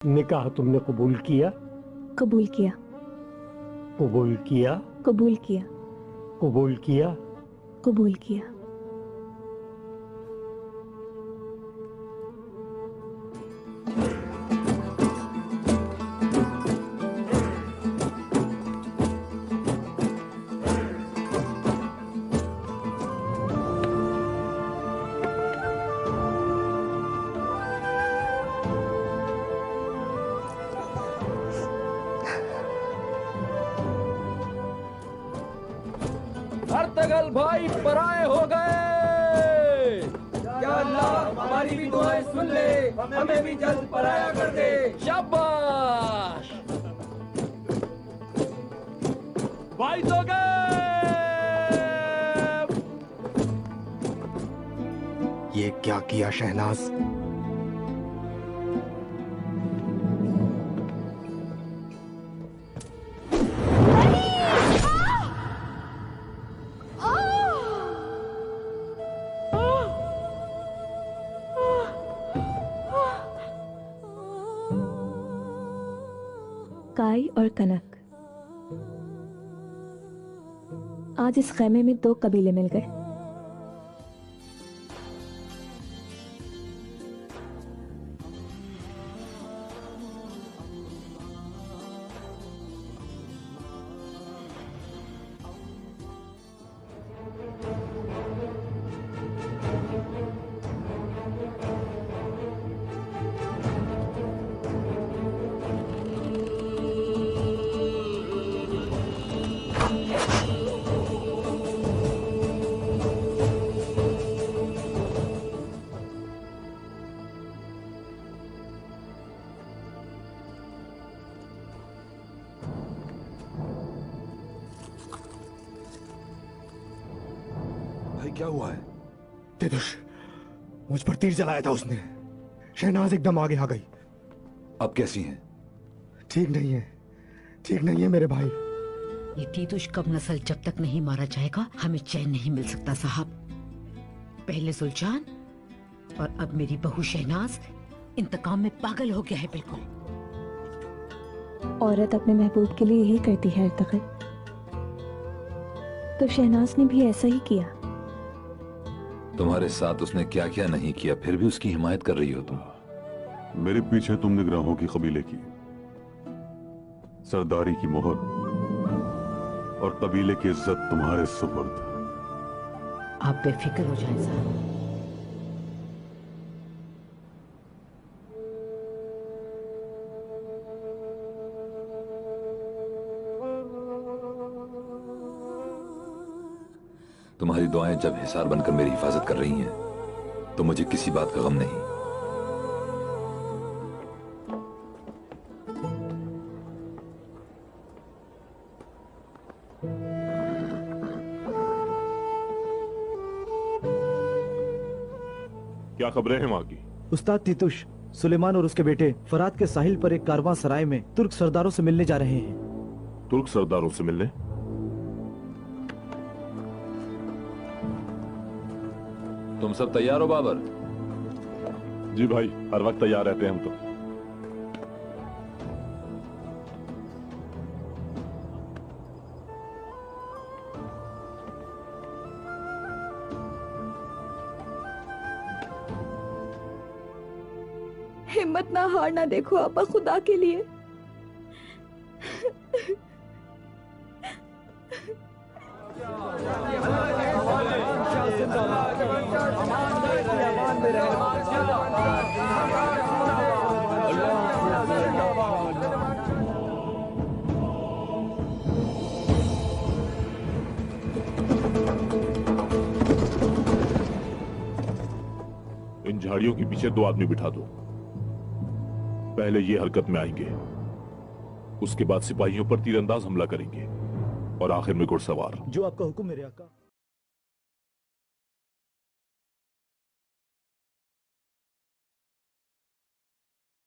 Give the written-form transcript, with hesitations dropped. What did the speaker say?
निकाह तुमने कबूल किया? कबूल किया। कबूल किया? कबूल किया। कबूल किया? कबूल किया। अर्तगल भाई पराए हो गए। या अल्लाह हमारी भी दुआएं सुन ले, हमें भी जल्द पराया कर दे। शाबाश भाई तो गए। ये क्या किया शहनाज? काई और कनक आज इस खैमे में 2 कबीले मिल गए। भाई क्या हुआ है? तेदुश, मुझ पर तीर चलाया था उसने। शहनाज एकदम आगे आ गई। अब कैसी हैं? ठीक नहीं है, ठीक नहीं है मेरे भाई। ये तीतुश कब नस्ल जब तक नहीं मारा जाएगा हमें चैन नहीं मिल सकता साहब। पहले सुल्तान और अब मेरी बहू शहनाज इंतकाम में पागल हो गया है बिल्कुल। औरत अपने महबूब के लिए यही करती है अर्तगल। तो शहनाज ने भी ऐसा ही किया। तुम्हारे साथ उसने क्या क्या नहीं किया, फिर भी उसकी हिमायत कर रही हो तुम। मेरे पीछे तुम निगराहों की कबीले की सरदारी की मोहर और कबीले की इज्जत तुम्हारे सुपुर्द। आप बेफिक्र हो जाएं साहब। तुम्हारी दुआएं जब हिसार बनकर मेरी हिफाजत कर रही हैं, तो मुझे किसी बात का गम नहीं। क्या खबरें हैं वहां की? उस्ताद तीतुश, सुलेमान और उसके बेटे फरात के साहिल पर एक कारवां सराय में तुर्क सरदारों से मिलने जा रहे हैं। तुर्क सरदारों से मिलने? तुम सब तैयार हो बाबर? जी भाई, हर वक्त तैयार रहते हैं हम तो। हिम्मत ना हारना देखो आपा, खुदा के लिए। इन झाड़ियों के पीछे 2 आदमी बिठा दो। पहले ये हरकत में आएंगे, उसके बाद सिपाहियों पर तीरंदाज हमला करेंगे और आखिर में घुड़सवार। जो आपका हुक्म मेरे आका।